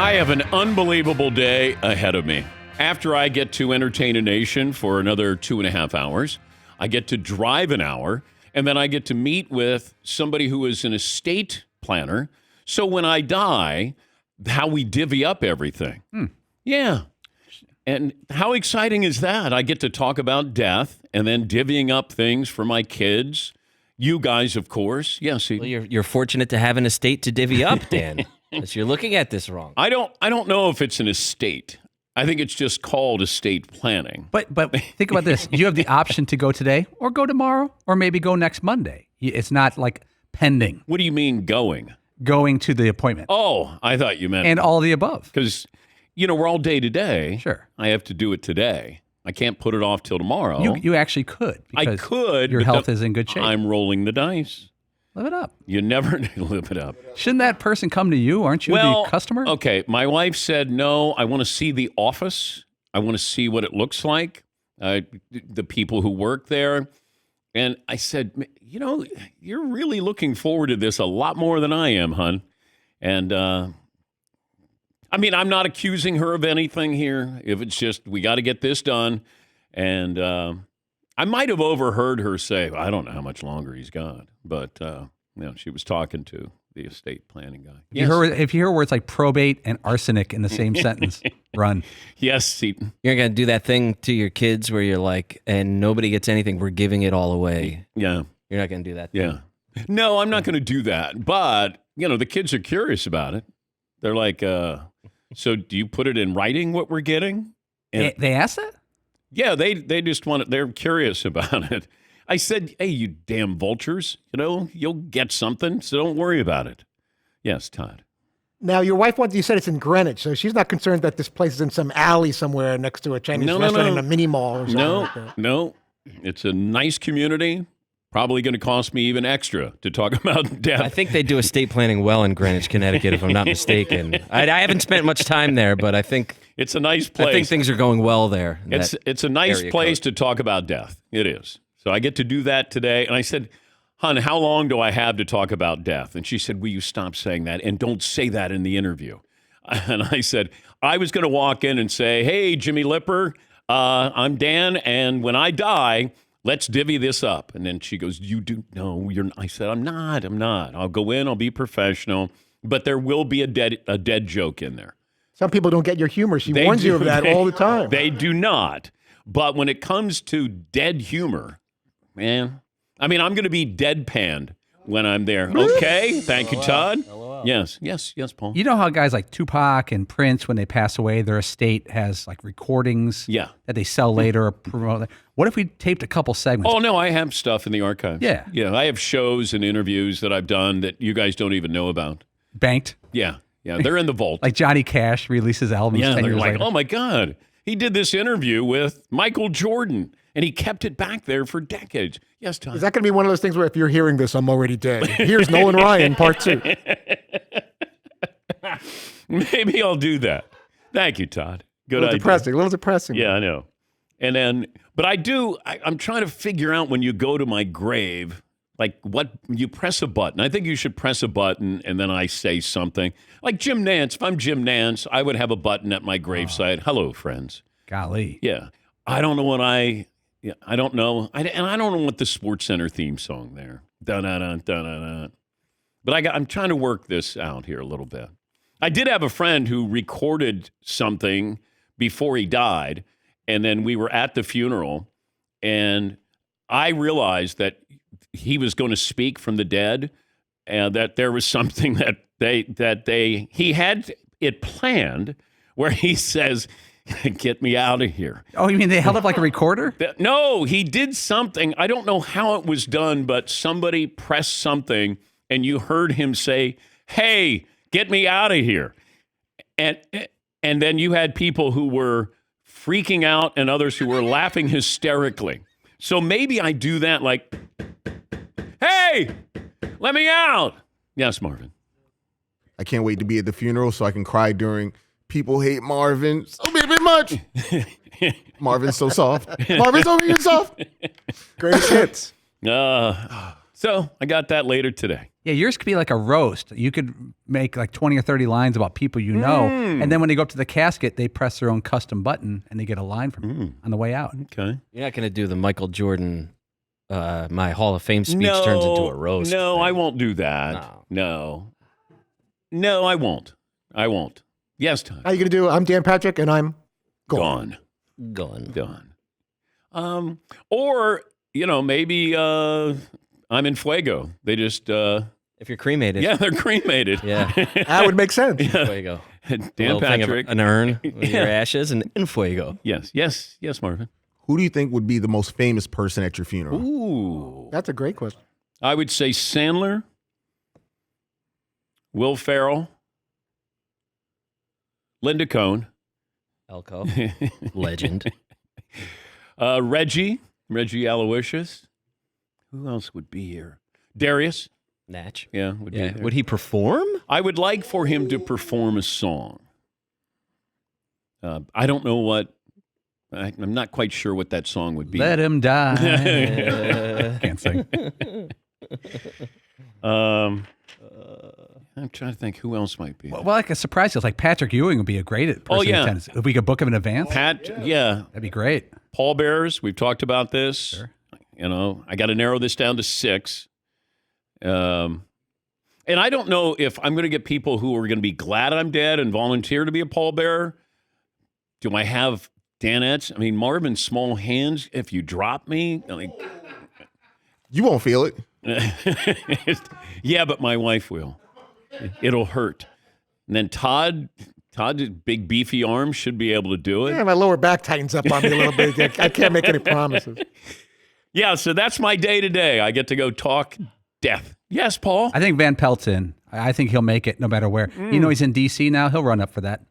I have an unbelievable day ahead of me. After I get to entertain a nation for another 2.5 hours, I get to drive an hour, and then I get to meet with somebody who is an estate planner. So when I die, how we divvy up everything. Yeah. And how exciting is that? I get to talk about death and then divvying up things for my kids. You guys, of course. Yes. Well, you're fortunate to have an estate to divvy up, Dan. So you're looking at this wrong. I don't know if it's an estate. I think it's just called estate planning. But think about this. You have the option to go today or go tomorrow or maybe go next Monday. It's not like pending. What do you mean going? Going to the appointment. Oh, I thought you meant. And all the above. Because, we're all day to day. Sure. I have to do it today. I can't put it off till tomorrow. You actually could. I could. Your health is in good shape. I'm rolling the dice. Live it up. You never live it up. Shouldn't that person come to you? Aren't you the customer? Okay. My wife said, no, I want to see the office. I want to see what it looks like, the people who work there. And I said, you're really looking forward to this a lot more than I am, hon. And, I'm not accusing her of anything here. If it's just, we got to get this done. And I might have overheard her say, I don't know how much longer he's got. But, she was talking to the estate planning guy. If you hear words like probate and arsenic in the same sentence, run. Yes, Seton. You're going to do that thing to your kids where you're like, and nobody gets anything, we're giving it all away. Yeah. You're not going to do that thing. Yeah. No, I'm not going to do that. But, the kids are curious about it. They're like, so do you put it in writing what we're getting? And they asked that? Yeah, they just want it. They're curious about it. I said, hey, you damn vultures, you'll get something, so don't worry about it. Yes, Todd. Now, your wife you said it's in Greenwich, so she's not concerned that this place is in some alley somewhere next to a Chinese restaurant in a mini mall or something like that. No. It's a nice community. Probably going to cost me even extra to talk about death. I think they do estate planning well in Greenwich, Connecticut, if I'm not mistaken. I haven't spent much time there, but I think it's a nice place. I think things are going well there. It's a nice place to talk about death. It is. So I get to do that today. And I said, hon, how long do I have to talk about death? And she said, will you stop saying that? And don't say that in the interview. And I said, I was going to walk in and say, hey, Jimmy Lipper, I'm Dan. And when I die, let's divvy this up. And then she goes, you do? No, you're not. I said, I'm not. I'll go in. I'll be professional. But there will be a dead joke in there. Some people don't get your humor. She warns you of that all the time. They do not. But when it comes to dead humor, man, I'm going to be deadpanned when I'm there. Okay. Thank you, Todd. Yes, Paul. You know how guys like Tupac and Prince, when they pass away, their estate has like recordings that they sell later or promote. What if we taped a couple segments? Oh, no, I have stuff in the archives. Yeah. Yeah, I have shows and interviews that I've done that you guys don't even know about. Banked? Yeah, they're in the vault. Like Johnny Cash releases albums 10 years like, later. Oh, my God. He did this interview with Michael Jordan. And he kept it back there for decades. Yes, Tom. Is that going to be one of those things where if you're hearing this, I'm already dead? Here's Nolan Ryan, part 2. Maybe I'll do that. Thank you, Todd. Good idea. A little depressing. Yeah, I know. And then, but I'm trying to figure out when you go to my grave, like what, you press a button. I think you should press a button and then I say something. Like Jim Nance. If I'm Jim Nance, I would have a button at my gravesite. Hello, friends. Golly. Yeah. I don't know what I don't know. And I don't know what the Sports Center theme song there. Da-da-da-da-da-da. But I'm trying to work this out here a little bit. I did have a friend who recorded something before he died, and then we were at the funeral, and I realized that he was going to speak from the dead, and that there was something that he had it planned where he says, get me out of here. Oh, you mean they held up like a recorder? No, he did something. I don't know how it was done, but somebody pressed something and you heard him say, hey, get me out of here. And then you had people who were freaking out and others who were laughing hysterically. So maybe I do that like, hey, let me out. Yes, Marvin. I can't wait to be at the funeral so I can cry during People Hate Marvin so very much. Marvin's so soft. Marvin's so soft. Greatest hits. So I got that later today. Yeah, yours could be like a roast. You could make like 20 or 30 lines about people you know, and then when they go up to the casket, they press their own custom button and they get a line from you on the way out. Okay. You're not going to do the Michael Jordan, my Hall of Fame speech turns into a roast. No, thing. I won't do that. No, I won't. Yes, Todd. How are you going to do? I'm Dan Patrick, and I'm Gone. Or, maybe I'm in Fuego. They just... if you're cremated. Yeah, they're cremated. Yeah. That would make sense. Fuego. Dan Patrick. An urn with your ashes and in Fuego. Yes, Marvin. Who do you think would be the most famous person at your funeral? Ooh. That's a great question. I would say Sandler, Will Ferrell, Linda Cohn. Elko. Legend. Reggie Aloysius. Who else would be here? Darius. Natch. Yeah, would be there. Would he perform? I would like for him to perform a song. I don't know what. I'm not quite sure what that song would be. Let him die. Can't sing. I'm trying to think who else might be. Well, like a surprise, it's like Patrick Ewing would be a great person yeah. in tennis. If we could book him in advance, that'd be great. Pallbearers, we've talked about this. Sure. I got to narrow this down to 6. And I don't know if I'm going to get people who are going to be glad I'm dead and volunteer to be a pallbearer. Do I have Danettes? I mean, Marvin's small hands. If you drop me, You won't feel it. yeah, but my wife will. It'll hurt. And then Todd's big beefy arms should be able to do it. Yeah, my lower back tightens up on me a little bit. I can't make any promises. Yeah, so that's my day today. I get to go talk death. Yes, Paul. I think Van Pelt's in. I think he'll make it no matter where. He's in D.C. now. He'll run up for that.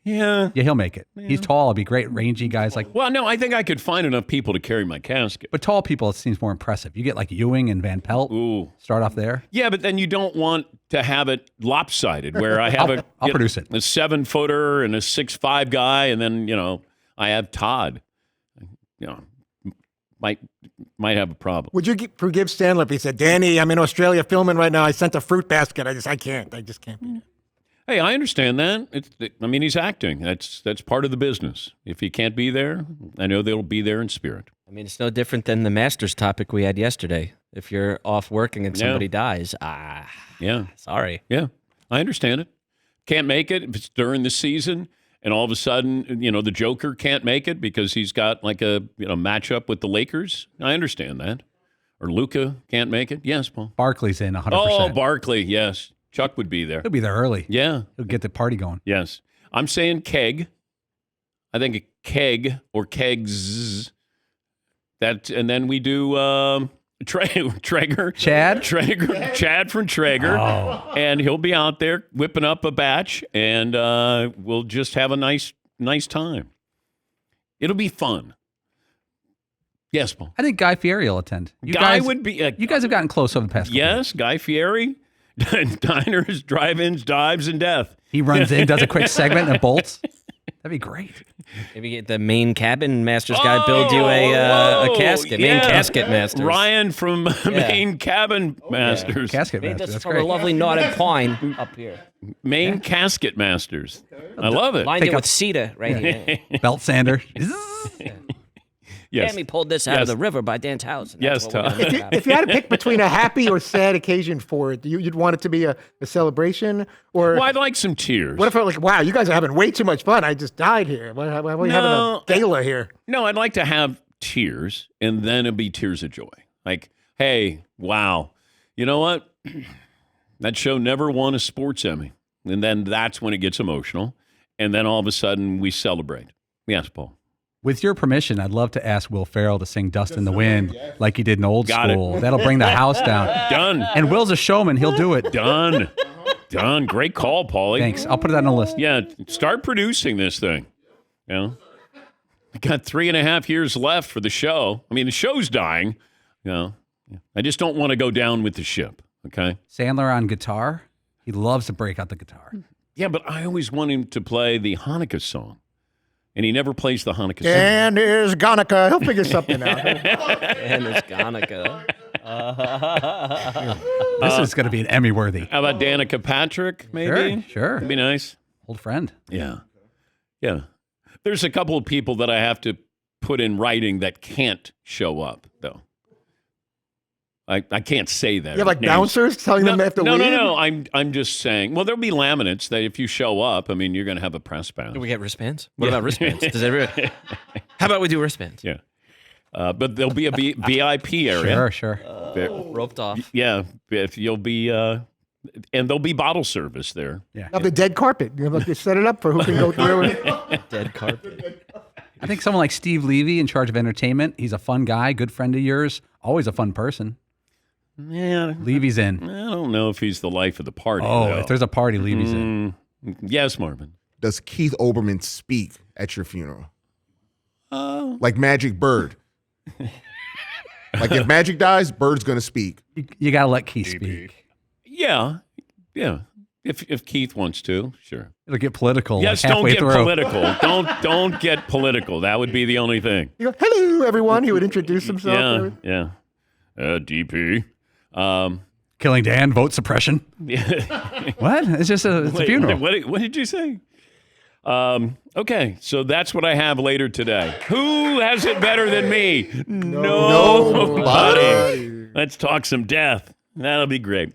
Yeah, he'll make it. Yeah. He's tall. It'll be great. Rangy guys like. Well, no, I think I could find enough people to carry my casket. But tall people, it seems more impressive. You get like Ewing and Van Pelt. Ooh. Start off there. Yeah, but then you don't want to have it lopsided where I have I'll produce it. A 7-footer and a 6'5" guy, and then I have Todd. Might have a problem. Would you forgive Stanley if he said, "Danny, I'm in Australia filming right now. I sent a fruit basket. I just can't." Hey, I understand that. He's acting. That's part of the business. If he can't be there, I know they'll be there in spirit. I mean, it's no different than the Masters topic we had yesterday. If you're off working and somebody dies, yeah, sorry. Yeah, I understand it. Can't make it if it's during the season, and all of a sudden, the Joker can't make it because he's got like a matchup with the Lakers. I understand that. Or Luka can't make it. Yes, Paul. Barkley's in 100%. Oh, Barkley, yes. Chuck would be there. He'll be there early. Yeah. He'll get the party going. Yes. I'm saying keg. I think a keg or kegs. And then we do Traeger. Chad from Traeger. Oh. And he'll be out there whipping up a batch, and we'll just have a nice time. It'll be fun. Yes, Paul. I think Guy Fieri will attend. You guys would be. You guys have gotten close over the past couple Yes, Guy Fieri. Diners, drive-ins, dives, and death. He runs in, does a quick segment, and bolts. That'd be great. Maybe get the main cabin masters guy build you a casket. Yeah. Main casket masters. Ryan from Main Cabin Masters. Casket Made Masters. this That's from great. a lovely knotted pine up here. Main Casket Masters. I love it. Lined it with cedar right here. Belt sander. Yes. Tammy pulled this out of the river by Dan's house. And Yes, that's what we're Tom. gonna make If you had to pick between a happy or sad occasion for it, you'd want it to be a celebration, or Well, I'd like some tears. what if it like, wow, you guys are having way too much fun. I just died here. Why are we having a gala here? No, I'd like to have tears, and then it'd be tears of joy. Like, hey, wow. You know what? That show never won a sports Emmy. And then that's when it gets emotional. And then all of a sudden we celebrate. Yes, Paul. With your permission, I'd love to ask Will Ferrell to sing Dust in the Wind like he did in Old Got it. School. That'll bring the house down. Done. And Will's a showman. He'll do it. Done. Done. Great call, Paulie. Thanks. I'll put it on the list. Yeah, start producing this thing. We got 3.5 years left for the show. I mean, the show's dying. I just don't want to go down with the ship. Okay. Sandler on guitar. He loves to break out the guitar. Yeah, but I always want him to play the Hanukkah song. And he never plays the Hanukkah song. And there's Hanukkah. He'll figure something out. And it's Hanukkah. This is going to be an Emmy worthy. How about Danica Patrick, maybe? Sure. That'd be nice. Old friend. Yeah. Yeah. There's a couple of people that I have to put in writing that can't show up, though. I can't say that. You have like names. bouncers telling them they have to leave? No. I'm just saying. Well, there'll be laminates that if you show up, I mean, you're going to have a press pass. Do we get wristbands? What about wristbands? Does everybody? How about we do wristbands? Yeah. But there'll be a VIP area. Sure. Roped off. Yeah. If you'll be, and there'll be bottle service there. Yeah. Have the dead carpet. You know, like they set it up for who can go through it. Dead carpet. I think someone like Steve Levy in charge of entertainment. He's a fun guy, good friend of yours, always a fun person. Yeah. Levy's in. I don't know if he's the life of the party. Oh, though. if there's a party, Levy's in. Yes, Marvin. Does Keith Olbermann speak at your funeral? Like Magic Bird. Like if Magic dies, Bird's gonna speak. You got to let Keith speak. Yeah. If Keith wants to, sure. It'll get political. Yes, like don't halfway get through. political. Don't get political. That would be the only thing. You go, hello, everyone. He would introduce himself. Yeah. DP. Killing Dan, vote suppression. What? It's just it's a funeral. What did you say? Okay, so that's what I have later today. Who has it better than me? Nobody. Let's talk some death. That'll be great.